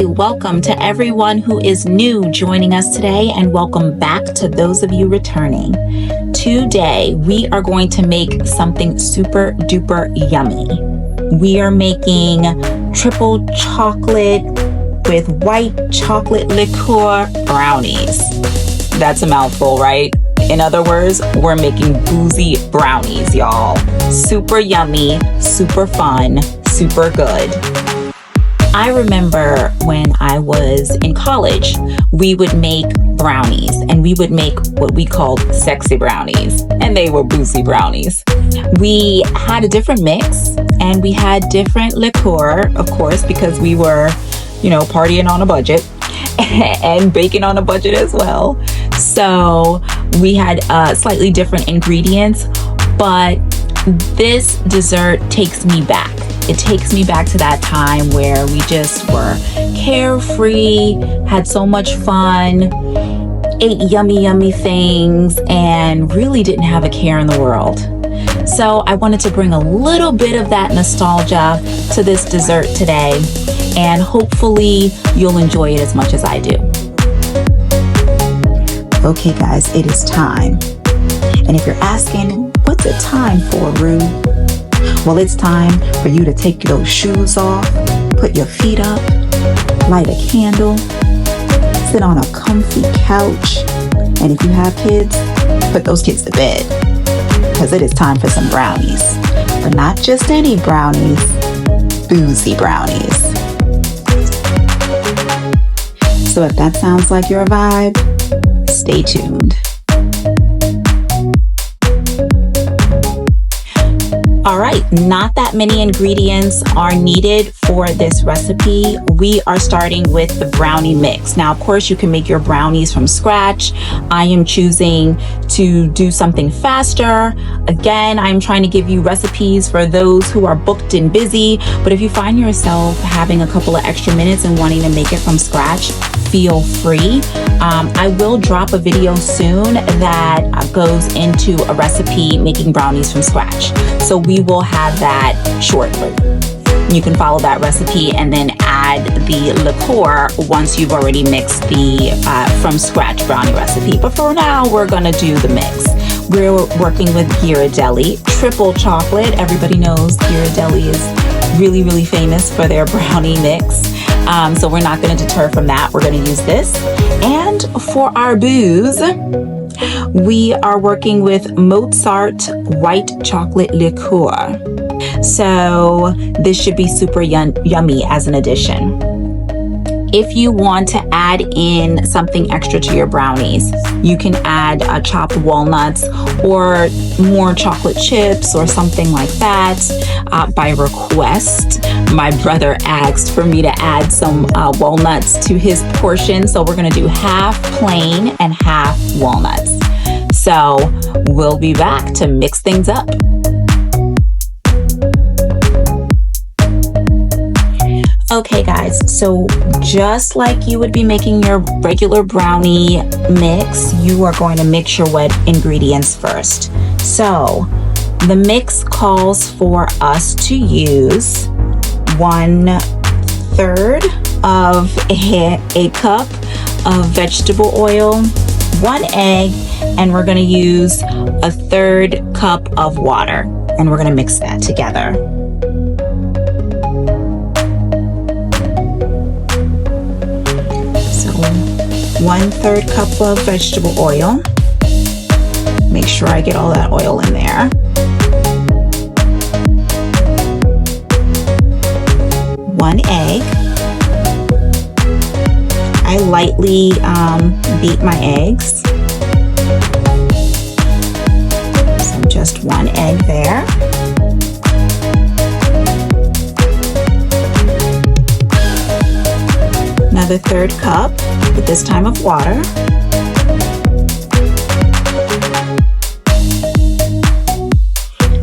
Welcome to everyone who is new joining us today, and welcome back to those of you returning. Today, we are going to make something super duper yummy. We are making triple chocolate with white chocolate liqueur brownies. That's a mouthful, right? In other words, we're making boozy brownies, y'all. Super yummy, super fun, super good. I remember when I was in college, we would make brownies, and we would make what we called sexy brownies, and they were boozy brownies. We had a different mix, and we had different liqueur, of course, because we were, partying on a budget and baking on a budget as well. So we had slightly different ingredients, but this dessert takes me back. It takes me back to that time where we just were carefree, had so much fun, ate yummy things, and really didn't have a care in the world. So I wanted to bring a little bit of that nostalgia to this dessert today, and hopefully you'll enjoy it as much as I do. Okay guys, it is time. And if you're asking, what's it time for, Rue? Well, it's time for you to take those shoes off, put your feet up, light a candle, sit on a comfy couch, and if you have kids, put those kids to bed, because it is time for some brownies. But not just any brownies, boozy brownies. So if that sounds like your vibe, stay tuned. All right, not that many ingredients are needed for this recipe. We are starting with the brownie mix. Now, of course, you can make your brownies from scratch. I am choosing to do something faster. Again, I'm trying to give you recipes for those who are booked and busy, but if you find yourself having a couple of extra minutes and wanting to make it from scratch, feel free. I will drop a video soon that goes into a recipe making brownies from scratch. So we will have that shortly. You can follow that recipe and then add the liqueur once you've already mixed the from scratch brownie recipe. But for now, we're gonna do the mix. We're working with Ghirardelli triple chocolate. Everybody knows Ghirardelli is really famous for their brownie mix. So we're not going to deter from that. We're going to use this. And for our booze, we are working with Mozart white chocolate liqueur. So this should be super yummy as an addition. If you want to add in something extra to your brownies, you can add chopped walnuts or more chocolate chips or something like that. By request, my brother asked for me to add some walnuts to his portion. So we're gonna do half plain and half walnuts. So we'll be back to mix things up. Okay guys, so just like you would be making your regular brownie mix, you are going to mix your wet ingredients first. So the mix calls for us to use 1/3 of a cup of vegetable oil, 1 egg, and we're going to use 1/3 cup of water, and we're going to mix that together. So 1/3 cup of vegetable oil. Make sure I get all that oil in there. 1 egg. I lightly beat my eggs. So just 1 egg there. Another 1/3 cup, but this time of water.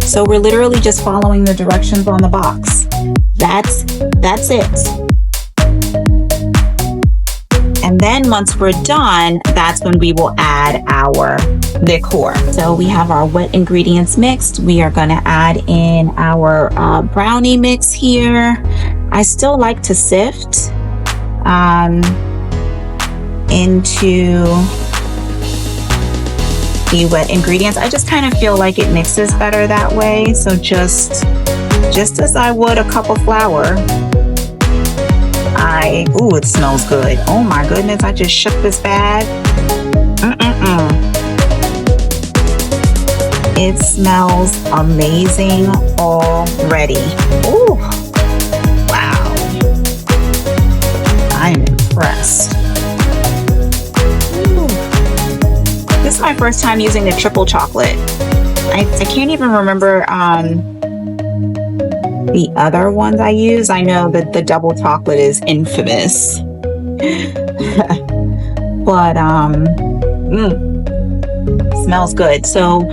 So we're literally just following the directions on the box. That's it. And then once we're done, that's when we will add our liqueur. So we have our wet ingredients mixed. We are gonna add in our brownie mix here. I still like to sift into the wet ingredients. I just kind of feel like it mixes better that way. So just as I would a cup of flour, ooh, it smells good. Oh my goodness, I just shook this bag. It smells amazing already. Ooh, wow. I am impressed. Ooh. This is my first time using the triple chocolate. I can't even remember the other ones I use. I know that the double chocolate is infamous. But smells good. So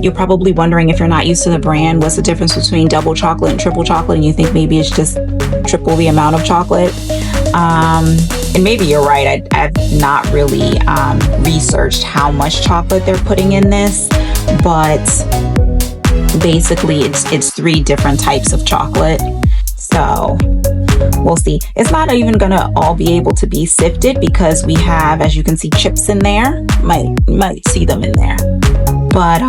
you're probably wondering, if you're not used to the brand, what's the difference between double chocolate and triple chocolate, and you think maybe it's just triple the amount of chocolate. And maybe you're right. I've not really researched how much chocolate they're putting in this, but basically it's 3 different types of chocolate. So we'll see. It's not even gonna all be able to be sifted because we have, as you can see, chips in there. You might see them in there, but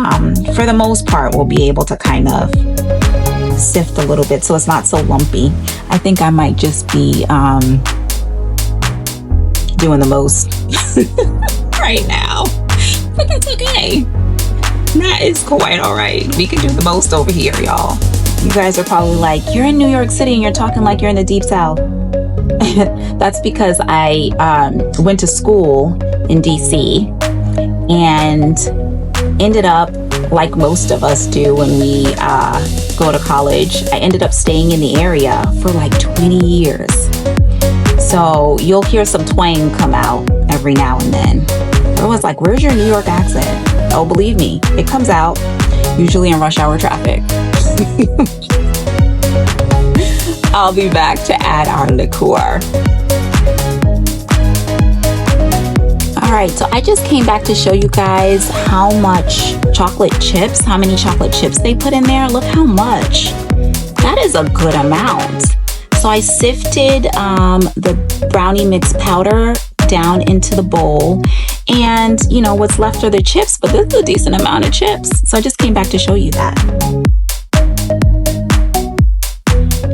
for the most part we'll be able to kind of sift a little bit so it's not so lumpy. I think I might just be doing the most right now, but that's okay. That is quite all right. We can do the most over here, y'all. You guys are probably like, you're in New York City and you're talking like you're in the deep south. That's because I went to school in DC and ended up, like most of us do when we go to college, I ended up staying in the area for like 20 years. So you'll hear some twang come out every now and then. Everyone's like, where's your New York accent? Oh, believe me, it comes out, usually in rush hour traffic. I'll be back to add our liqueur. All right, so I just came back to show you guys how many chocolate chips they put in there. Look how much. That is a good amount. So I sifted the brownie mix powder down into the bowl, and you know what's left are the chips, but this is a decent amount of chips. So I just came back to show you that.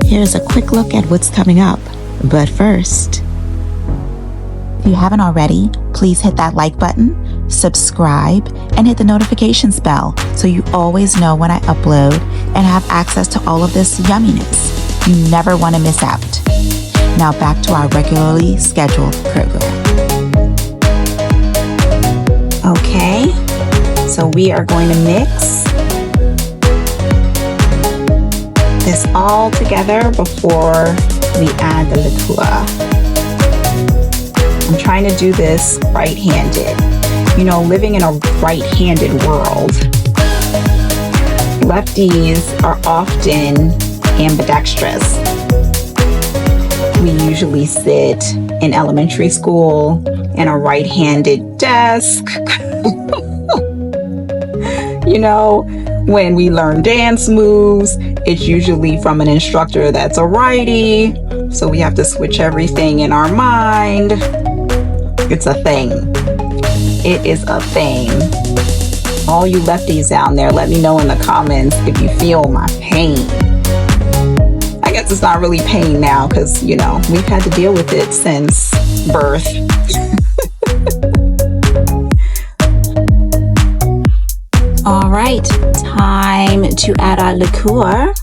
Here's a quick look at what's coming up. But first, if you haven't already, please hit that like button, subscribe, and hit the notifications bell so you always know when I upload and have access to all of this yumminess. You never want to miss out. Now back to our regularly scheduled program. Okay, so we are going to mix this all together before we add the liqueur. I'm trying to do this right-handed. You know, living in a right-handed world, lefties are often ambidextrous. We usually sit in elementary school in a right-handed desk. You know, when we learn dance moves, it's usually from an instructor that's a righty, so we have to switch everything in our mind. It's a thing. It is a thing. All you lefties down there, let me know in the comments if you feel my pain. I guess it's not really pain now because, you know, we've had to deal with it since birth. All right, time to add our liqueur.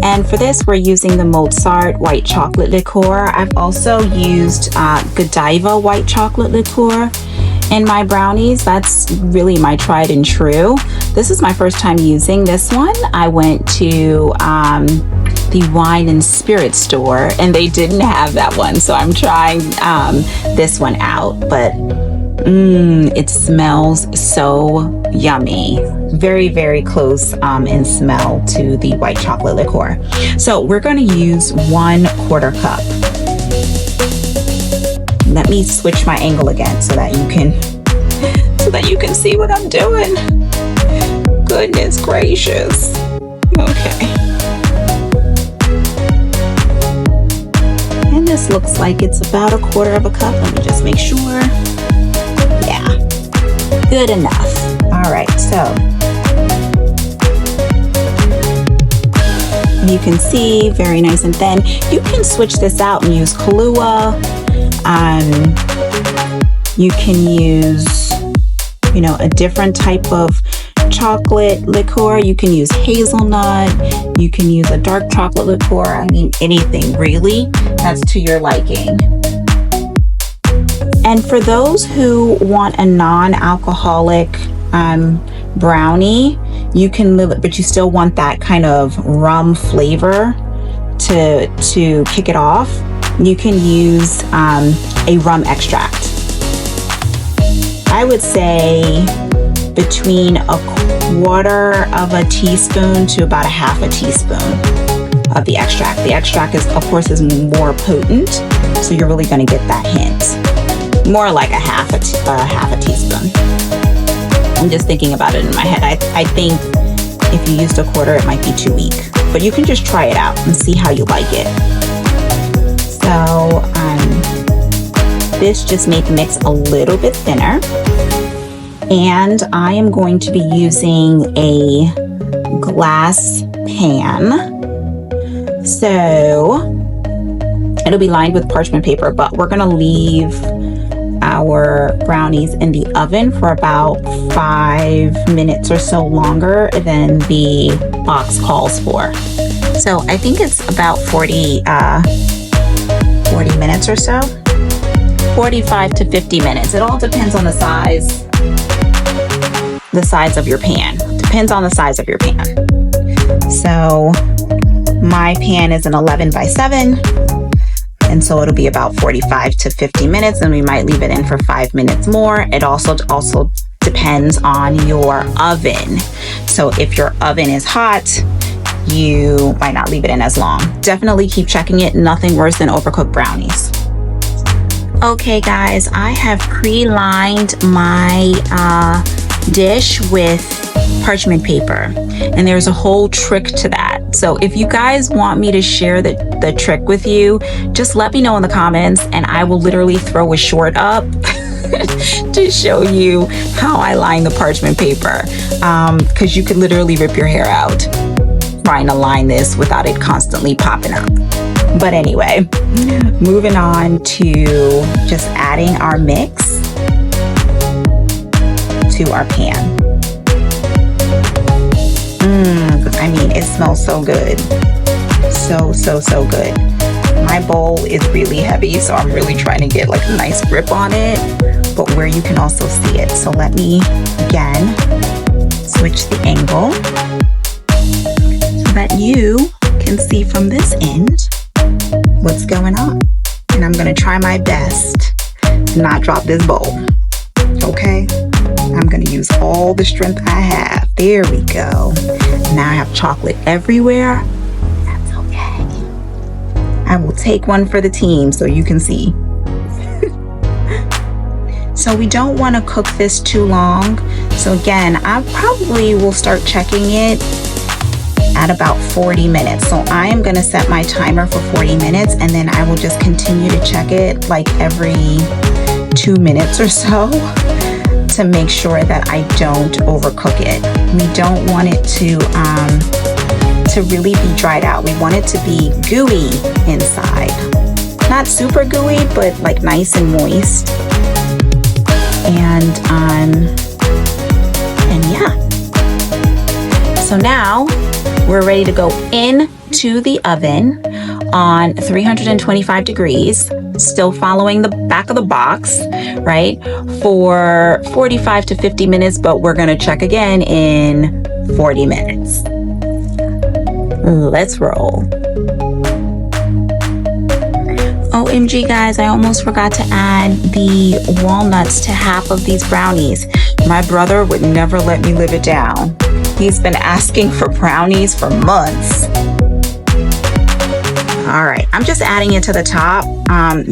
And for this, we're using the Mozart white chocolate liqueur. I've also used Godiva white chocolate liqueur in my brownies. That's really my tried and true. This is my first time using this one. I went to the wine and spirit store and they didn't have that one. So I'm trying this one out, but it smells so yummy. Very, very close in smell to the white chocolate liqueur. So we're going to use 1/4 cup. Let me switch my angle again so that you can see what I'm doing. Goodness gracious. Okay. And this this looks like it's about 1/4 of a cup. Let me just make sure. Yeah, good enough. All right, so you can see, very nice and thin. You can switch this out and use Kahlua. You can use, you know, a different type of chocolate liqueur. You can use hazelnut. You can use a dark chocolate liqueur. I mean, anything really that's to your liking. And for those who want a non-alcoholic brownie, you can live it, but you still want that kind of rum flavor to kick it off. You can use a rum extract. I would say between 1/4 of a teaspoon to about 1/2 teaspoon of the extract. The extract is, of course, is more potent, so you're really going to get that hint. More like a half a teaspoon. I'm just thinking about it in my head. I think if you used 1/4, it might be too weak, but you can just try it out and see how you like it. So this just made the mix a little bit thinner. And I am going to be using a glass pan. So it'll be lined with parchment paper, but we're gonna leave our brownies in the oven for about 5 minutes or so longer than the box calls for. So I think it's about 40 minutes or so. 45 to 50 minutes. It all depends on the size of your pan. Depends on the size of your pan. So my pan is an 11 by 7. And so it'll be about 45 to 50 minutes, and we might leave it in for 5 minutes more. It also depends on your oven. So if your oven is hot, you might not leave it in as long. Definitely keep checking it. Nothing worse than overcooked brownies. Okay guys, I have pre-lined my dish with parchment paper, and there's a whole trick to that. So if you guys want me to share the trick with you, just let me know in the comments, and I will literally throw a short up to show you how I line the parchment paper, because you could literally rip your hair out trying to line this without it constantly popping up. But anyway, moving on to just adding our mix to our pan. I mean, it smells so good. So good. My bowl is really heavy, so I'm really trying to get like a nice grip on it, but where you can also see it. So let me, again, switch the angle so that you can see from this end what's going on. And I'm gonna try my best to not drop this bowl, okay? I'm gonna use all the strength I have. There we go. Now I have chocolate everywhere. That's okay. I will take one for the team so you can see. So we don't want to cook this too long. So again, I probably will start checking it at about 40 minutes. So I am going to set my timer for 40 minutes, and then I will just continue to check it like every 2 minutes or so to make sure that I don't overcook it. We don't want it to really be dried out. We want it to be gooey inside. Not super gooey, but like nice and moist. And yeah. So now we're ready to go into the oven on 325 degrees, still following the back of the box, right? For 45 to 50 minutes, but we're gonna check again in 40 minutes. Let's roll. OMG guys, I almost forgot to add the walnuts to half of these brownies. My brother would never let me live it down. He's been asking for brownies for months. All right, I'm just adding it to the top,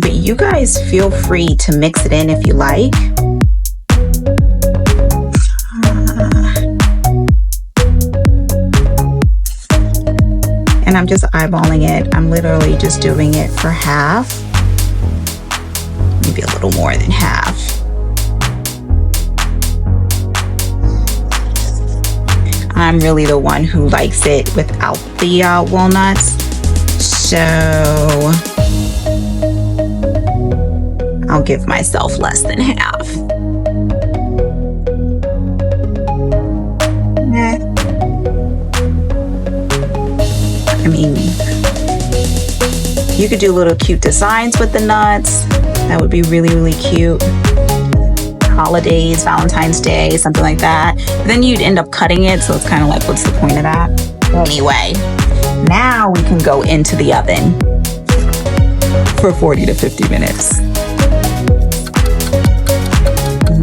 but you guys feel free to mix it in if you like. And I'm just eyeballing it. I'm literally just doing it for half. maybe a little more than half. I'm really the one who likes it without the walnuts, so I'll give myself less than half. I mean, you could do little cute designs with the nuts. That would be really, really cute. Holidays, Valentine's Day, something like that. But then you'd end up cutting it, so it's kind of like, what's the point of that? Anyway, now we can go into the oven for 40 to 50 minutes.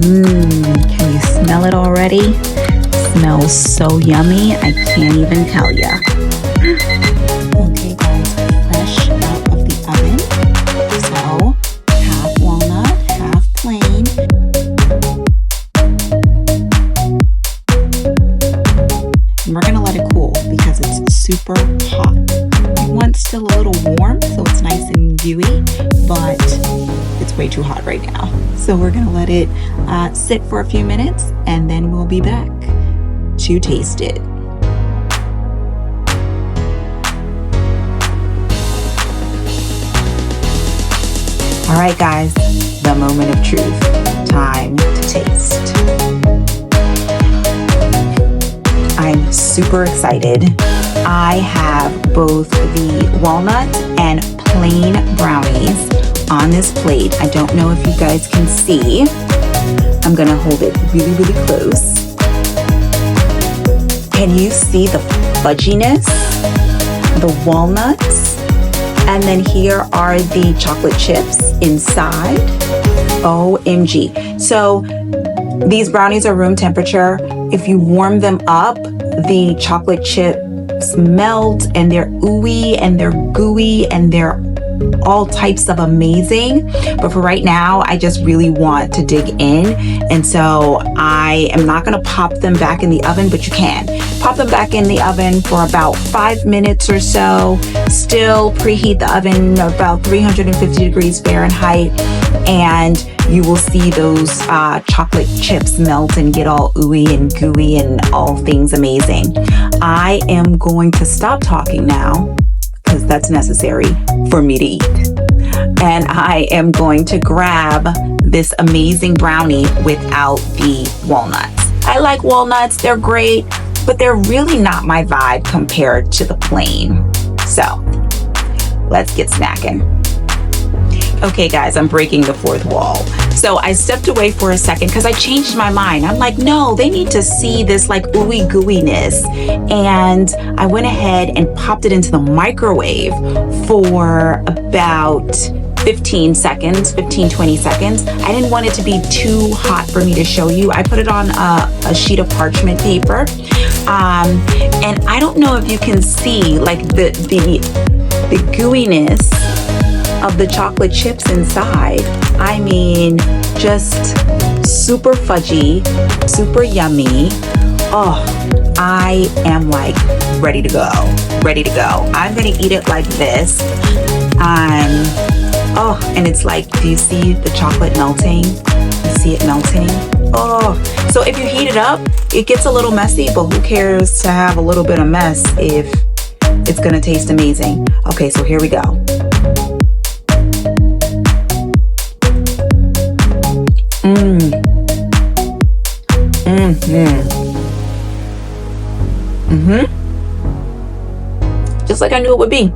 Can you smell it already? Smells so yummy, I can't even tell ya. Okay guys, fresh out of the oven. So, half walnut, half plain. And we're gonna let it cool because it's super hot. We want still a little warm so it's nice and gooey, but it's way too hot right now. So we're gonna let it sit for a few minutes and then we'll be back to taste it. All right, guys, the moment of truth. Time to taste. I'm super excited. I have both the walnut and plain brownies on this plate. I don't know if you guys can see. I'm gonna hold it really, really close. Can you see the fudginess, the walnuts, and then here are the chocolate chips inside. OMG. So these brownies are room temperature. If you warm them up, the chocolate chips melt and they're ooey and they're gooey and they're all types of amazing. But for right now, I just really want to dig in. And so I am not gonna pop them back in the oven, but you can. Pop them back in the oven for about 5 minutes or so. Still preheat the oven about 350 degrees Fahrenheit. And you will see those chocolate chips melt and get all ooey and gooey and all things amazing. I am going to stop talking now because that's necessary for me to eat. And I am going to grab this amazing brownie without the walnuts. I like walnuts, they're great, but they're really not my vibe compared to the plain. So let's get snacking. Okay guys, I'm breaking the fourth wall. So I stepped away for a second because I changed my mind. I'm like, no, they need to see this like ooey gooiness. And I went ahead and popped it into the microwave for about 15 seconds, 15, 20 seconds. I didn't want it to be too hot for me to show you. I put it on a sheet of parchment paper. And I don't know if you can see like the gooiness of the chocolate chips inside. I mean, just super fudgy, super yummy. Oh, I am like ready to go, ready to go. I'm gonna eat it like this. Oh, and it's like, do you see the chocolate melting? You see it melting? Oh, so if you heat it up, it gets a little messy, but who cares to have a little bit of mess if it's gonna taste amazing. Okay, so here we go. Just like I knew it would be.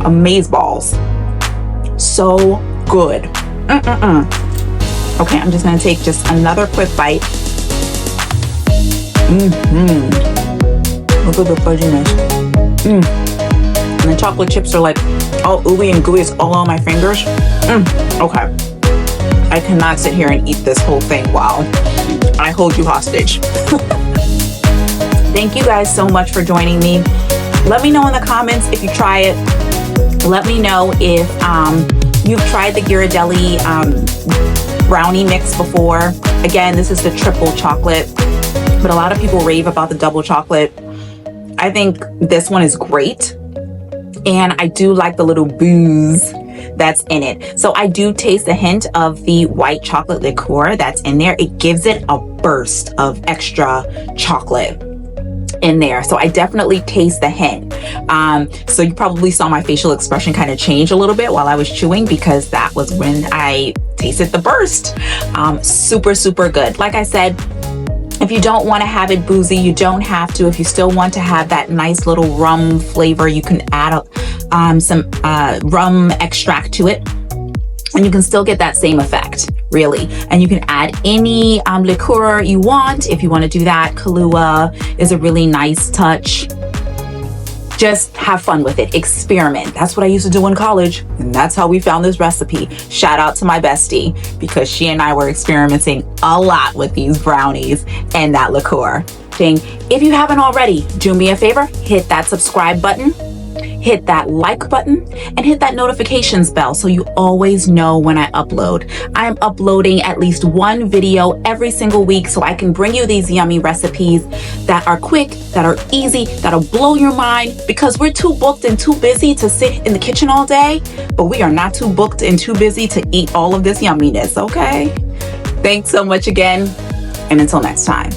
Amazeballs. So good. Okay, I'm just gonna take just another quick bite. Look at the fudginess. And the chocolate chips are like all ooey and gooey. It's all on my fingers. Okay. I cannot sit here and eat this whole thing while I hold you hostage. Thank you guys so much for joining me. Let me know in the comments if you try it. Let me know if you've tried the Ghirardelli brownie mix before. Again, this is the triple chocolate, but a lot of people rave about the double chocolate. I think this one is great. And I do like the little booze that's in it. So I do taste a hint of the white chocolate liqueur that's in there. It gives it a burst of extra chocolate in there. So I definitely taste the hint. So you probably saw my facial expression kind of change a little bit while I was chewing, because that was when I tasted the burst. Super, super good. Like I said, if you don't want to have it boozy, you don't have to. If you still want to have that nice little rum flavor, you can add some rum extract to it, and you can still get that same effect, really. And you can add any liqueur you want. If you want to do that, Kahlua is a really nice touch. Just have fun with it. Experiment. That's what I used to do in college, and that's how we found this recipe. Shout out to my bestie, because she and I were experimenting a lot with these brownies and that liqueur thing. If you haven't already, do me a favor, hit that subscribe button, hit that like button, and hit that notifications bell so you always know when I upload. I am uploading at least one video every single week, so I can bring you these yummy recipes that are quick, that are easy, that'll blow your mind, because we're too booked and too busy to sit in the kitchen all day, but we are not too booked and too busy to eat all of this yumminess, okay? Thanks so much again, and until next time.